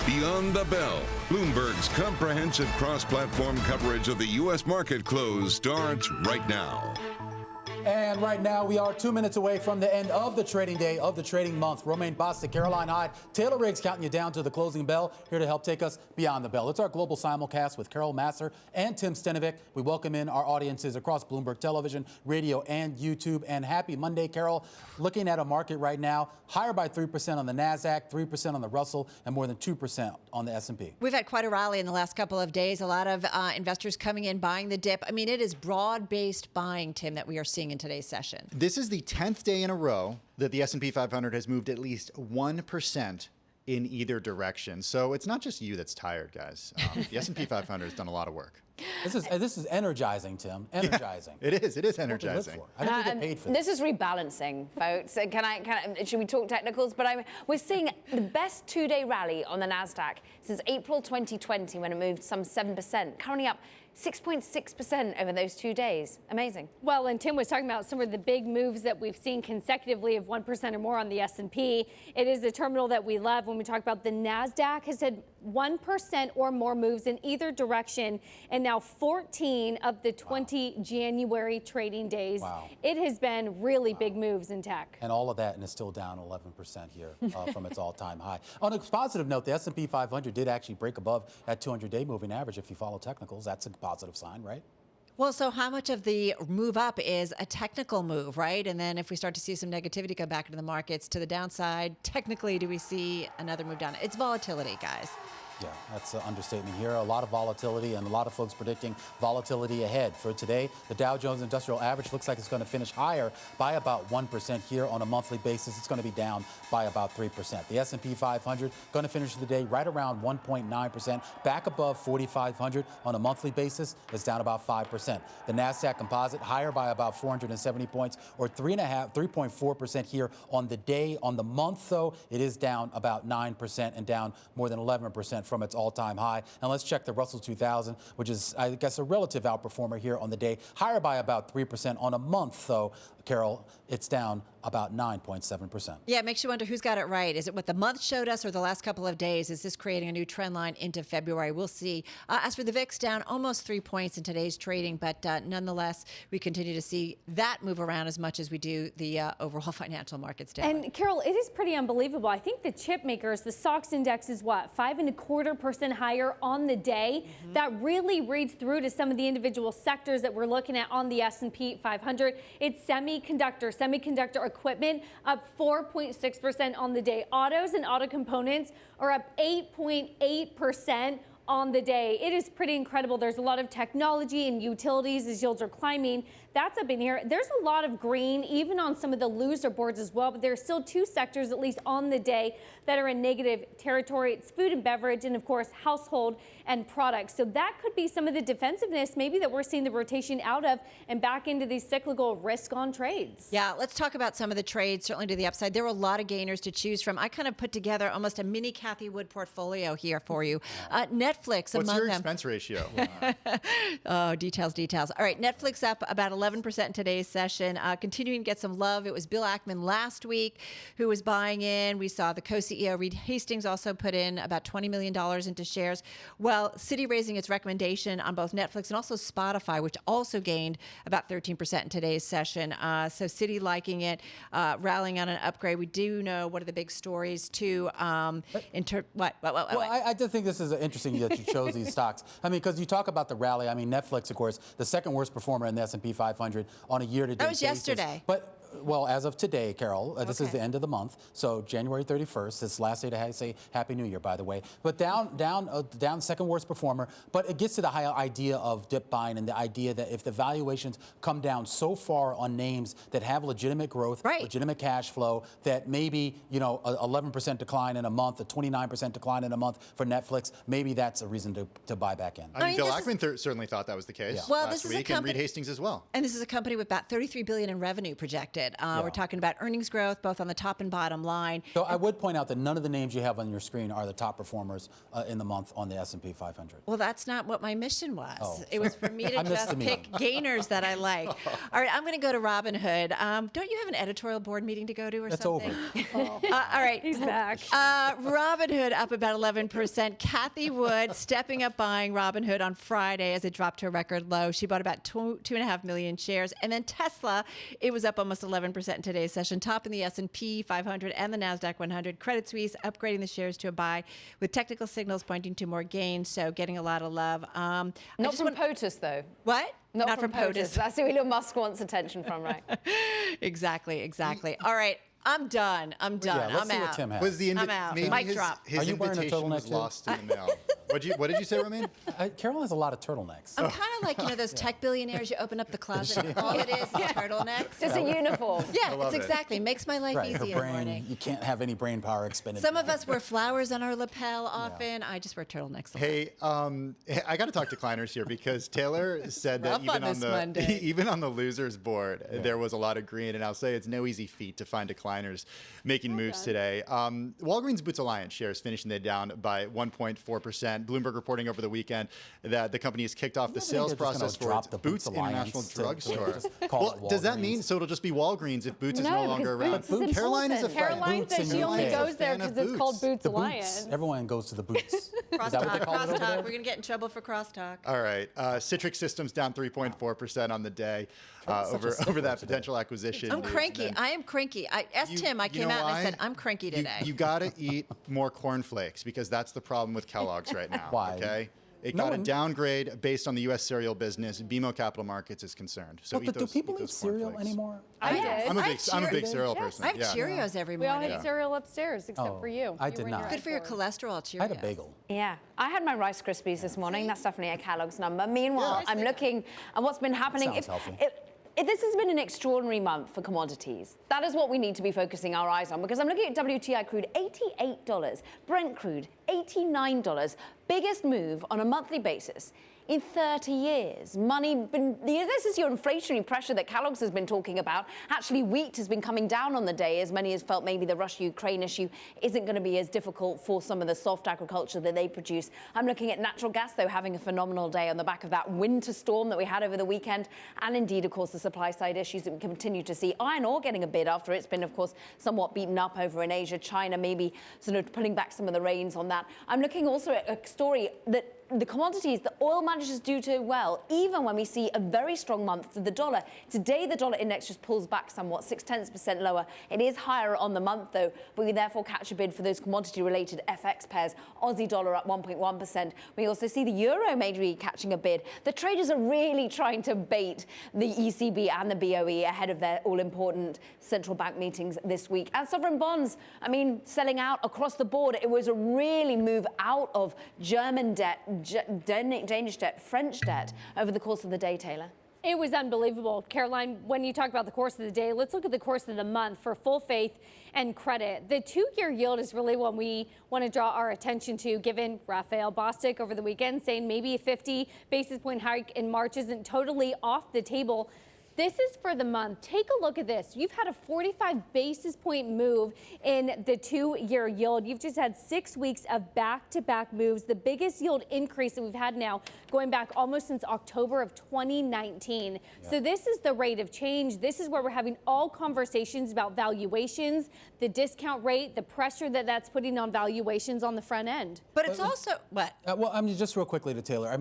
Beyond the Bell, Bloomberg's comprehensive cross-platform coverage of the U.S. market close starts right now. And right now, we are 2 minutes away from the end of the trading day of the trading month. Romaine Bostick, Hyde, Taylor Riggs counting you down to the closing bell, here to help take us beyond the bell. It's our global simulcast with Carol Massar and Tim Stenovec. We welcome in our audiences across Bloomberg Television, Radio, and YouTube. And happy Monday, Carol. Looking at a market right now, higher by 3% on the NASDAQ, 3% on the Russell, and more than 2% on the S&P. We've had quite a rally in the last couple of days. A lot of investors coming in, buying the dip. I mean, it is broad-based buying, Tim, that we are seeing in today's session. This is the 10th day in a row that the S&P 500 has moved at least 1% in either direction. So it's not just you that's tired, guys. The S&P 500 has done a lot of work. This is energizing, Tim. Energizing. Yeah, it is energizing. I don't get paid for this. This is rebalancing, folks. Should we talk technicals? But we're seeing the best two-day rally on the NASDAQ since April 2020, when it moved some 7%, currently up 6.6% over those 2 days. Amazing. Well, and Tim was talking about some of the big moves that we've seen consecutively of 1% or more on the S&P. It is a terminal that we love when we talk about the NASDAQ has had 1% or more moves in either direction, and now 14 of the 20 January trading days. Wow. It has been really big moves in tech. And all of that, and it's still down 11% here from its all-time high. On a positive note, the S&P 500 did actually break above that 200-day moving average. If you follow technicals, that's a positive sign, right? Well, so how much of the move up is a technical move, right? And then if we start to see some negativity come back into the markets to the downside, technically, do we see another move down? It's volatility, guys. Yeah, that's an understatement here. A lot of volatility and a lot of folks predicting volatility ahead. For today, the Dow Jones Industrial Average looks like it's going to finish higher by about 1% here on a monthly basis. It's going to be down by about 3%. The S&P 500 going to finish the day right around 1.9%, back above 4,500 on a monthly basis. It's down about 5%. The NASDAQ Composite higher by about 470 points, or 3.4% here on the day. On the month, though, it is down about 9% and down more than 11% from its all-time high. And let's check the Russell 2000, which is, I guess, a relative outperformer here on the day. Higher by about 3% on a month, though, Carol, it's down about 9.7%. Yeah, it makes you wonder who's got it right. Is it what the month showed us or the last couple of days? Is this creating a new trend line into February? We'll see. As for the VIX, down almost 3 points in today's trading, but nonetheless, we continue to see that move around as much as we do the overall financial markets down. And Carol, it is pretty unbelievable. I think the chip makers, the SOX index is what, 5.25% higher on the day. Mm-hmm. That really reads through to some of the individual sectors that we're looking at on the S&P 500. It's semiconductor equipment up 4.6% on the day. Autos and auto components are up 8.8% on the day. It is pretty incredible. There's a lot of technology and utilities as yields are climbing. That's up in here. There's a lot of green, even on some of the loser boards as well, but there are still two sectors, at least on the day, that are in negative territory. It's food and beverage and, of course, household and products. So that could be some of the defensiveness maybe that we're seeing the rotation out of and back into these cyclical risk-on trades. Yeah, let's talk about some of the trades, certainly to the upside. There were a lot of gainers to choose from. I kind of put together almost a mini Cathie Wood portfolio here for you. Netflix among them. What's your expense ratio? Oh, details. All right, Netflix up about 11% in today's session, continuing to get some love. It was Bill Ackman last week who was buying in. We saw the co-CEO Reed Hastings also put in about $20 million into shares. Well, Citi raising its recommendation on both Netflix and also Spotify, which also gained about 13% in today's session. So Citi liking it, rallying on an upgrade. We do know what are the big stories too. Well, I just think this is interesting that you chose these stocks. I mean, because you talk about the rally. I mean, Netflix, of course, the second worst performer in the S&P 500 on a year-to-date basis. That was yesterday. But well, as of today, Carol, this is the end of the month, so January 31st. It's the last day to say Happy New Year, by the way. But down, second worst performer. But it gets to the high idea of dip buying and the idea that if the valuations come down so far on names that have legitimate growth, right, legitimate cash flow, that maybe, you know, a 11% decline in a month, a 29% decline in a month for Netflix, maybe that's a reason to buy back in. I mean, Bill Ackman certainly thought that was the case last week, and Reed Hastings as well. And this is a company with about $33 billion in revenue projected. expected. We're talking about earnings growth, both on the top and bottom line. So I would point out that none of the names you have on your screen are the top performers in the month on the S&P 500. Well, that's not what my mission was. Oh. It was for me to just pick gainers that I like. All right, I'm going to go to Robinhood. Don't you have an editorial board meeting to go to or It's something? over. All right. He's back. Robinhood up about 11%. Kathy Wood stepping up buying Robinhood on Friday as it dropped to a record low. She bought about 2.5 million shares. And then Tesla, it was up almost 11% in today's session, top in the S&P 500 and the NASDAQ 100. Credit Suisse upgrading the shares to a buy with technical signals pointing to more gains, so getting a lot of love. Not from POTUS, though. What? Not from POTUS. That's who Elon Musk wants attention from, right? Exactly. All right. I'm done. Yeah, let's I'm see out. what Tim has. Was the I'm out. maybe Mic his, drop. his Are you wearing a invitation was turtleneck, too? lost in the mail? What did you say, Romaine? Carol has a lot of turtlenecks. I'm kind of like, those tech billionaires. You open up the closet, and all it is turtlenecks. Just a uniform. Yeah, love it's it. exactly. Makes my life Right, easy her in the brain, morning. you can't have any brain power expended. Some of us wear flowers on our lapel often. I just wear turtlenecks a lot. Hey, I got to talk to Kleiners here because Taylor said that Rough on this Monday. even on the losers board, there was a lot of green. And I'll say it's no easy feat to find a Kleiners making moves today. Walgreens Boots Alliance shares finishing the day down by 1.4%. Bloomberg reporting over the weekend that the company has kicked off the sales process for its Boots International Drugstore. Well, does that mean so it'll just be Walgreens if Boots is no longer around? Boots is Caroline is a fan. Caroline Boots says in she only UK. goes there Fan of because it's called Boots. Boots The Alliance. boots. Everyone goes to the boots. Is that what they Crosstalk. call it over there? We're going to get in trouble for crosstalk. All right. Citrix Systems down 3.4% on the day over that potential acquisition. I'm news. cranky. And I am cranky. I asked Tim. I came know out and I why? said, I'm cranky today. You got to eat more cornflakes because that's the problem with Kellogg's right now. Why? Okay. It No got a one- downgrade based on the U.S. cereal business. BMO Capital Markets is concerned. So But do people eat those cereal corncereals. anymore? I did. I'm a big cereal person. I have yeah. Cheerios every We all morning. had cereal upstairs except for you. I You did were in your not. Good for your iPhone. cholesterol, Cheerios. I had a bagel. Yeah, I had my Rice Krispies this morning. That's definitely a Kellogg's number. Meanwhile, I'm looking at what's been happening. Sounds healthy. This has been an extraordinary month for commodities. That is what we need to be focusing our eyes on because I'm looking at WTI crude, $88, Brent crude, $89, biggest move on a monthly basis in 30 years. This is your inflationary pressure that Kellogg's has been talking about. Actually, wheat has been coming down on the day as many has felt maybe the Russia-Ukraine issue isn't going to be as difficult for some of the soft agriculture that they produce. I'm looking at natural gas, though, having a phenomenal day on the back of that winter storm that we had over the weekend. And indeed, of course, the supply side issues that we continue to see. Iron ore getting a bid after it's been, of course, somewhat beaten up over in Asia. China maybe sort of pulling back some of the reins on that. I'm looking also at a story that the commodities, the oil manages do too well, even when we see a very strong month for the dollar. Today, the dollar index just pulls back somewhat, 0.6% lower. It is higher on the month, though, but we therefore catch a bid for those commodity-related FX pairs. Aussie dollar up 1.1%. We also see the euro maybe catching a bid. The traders are really trying to bait the ECB and the BOE ahead of their all-important central bank meetings this week. And sovereign bonds, selling out across the board. It was a really move out of German debt, Danish debt, French debt over the course of the day, Taylor. It was unbelievable. Caroline, when you talk about the course of the day, let's look at the course of the month for full faith and credit. The 2-year yield is really one we want to draw our attention to, given Romaine Bostick over the weekend saying maybe a 50 basis point hike in March isn't totally off the table. This is for the month. Take a look at this. You've had a 45 basis point move in the 2-year yield. You've just had 6 weeks of back-to-back moves, the biggest yield increase that we've had now going back almost since October of 2019. Yeah. So this is the rate of change. This is where we're having all conversations about valuations, the discount rate, the pressure that that's putting on valuations on the front end. But it's also, what? Just real quickly to Taylor.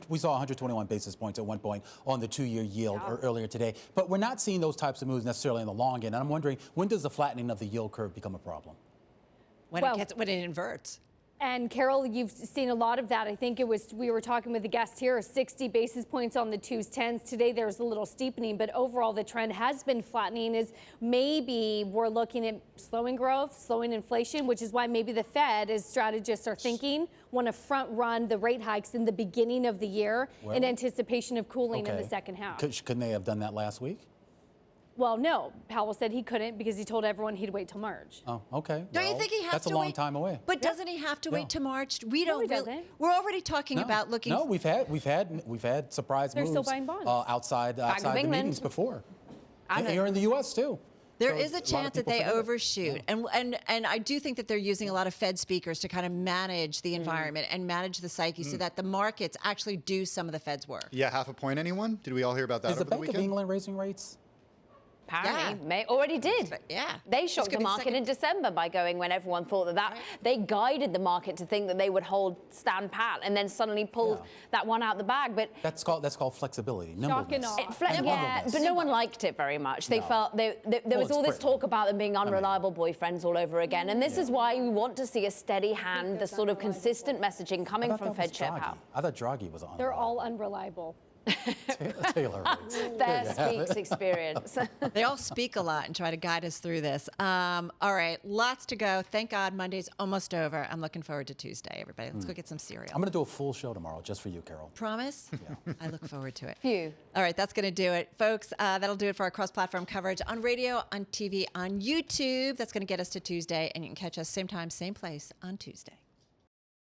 We saw 121 basis points at one point on the 2-year yield earlier today. But we're not seeing those types of moves necessarily in the long end. And I'm wondering, when does the flattening of the yield curve become a problem? When it inverts. And Carol, you've seen a lot of that. I think we were talking with the guest here, 60 basis points on the 2s, 10s. Today there's a little steepening, but overall the trend has been flattening. Is maybe we're looking at slowing growth, slowing inflation, which is why maybe the Fed, as strategists are thinking, want to front run the rate hikes in the beginning of the year in anticipation of cooling in the second half. Couldn't they have done that last week? Well, no. Powell said he couldn't because he told everyone he'd wait till March. Oh, okay. Don't you think he has to wait? That's a long time away. But doesn't he have to wait to March? We No, don't. he doesn't. We're already talking about looking. No, we've had surprise They're moves still buying bonds. outside the meetings before. And here in the U.S. too. There is a chance that they overshoot. And I do think that they're using a lot of Fed speakers to kind of manage the environment and manage the psyche so that the markets actually do some of the Fed's work. Yeah, half a point, anyone? Did we all hear about that Is over the the Bank weekend? of England raising rates? Apparently, already did. Yeah. They shocked the market in December by going when everyone thought that they guided the market to think that they would stand pat and then suddenly pulled that one out the bag. But that's called flexibility, Shock and nimbleness. awe. but no one liked it very much. They felt there was all this talk about them being unreliable boyfriends all over again. And this is why we want to see a steady hand, the sort of consistent messaging coming from Fed Chair Powell. I thought Draghi was They're all unreliable. Taylor rates. Their speaks experience. They all speak a lot and try to guide us through this. All right, lots to go. Thank God Monday's almost over. I'm looking forward to Tuesday, everybody. Let's go get some cereal. I'm going to do a full show tomorrow just for you, Carol. Promise? Yeah. I look forward to it. Phew. All right, that's going to do it. Folks, that'll do it for our cross-platform coverage on radio, on TV, on YouTube. That's going to get us to Tuesday, and you can catch us same time, same place on Tuesday.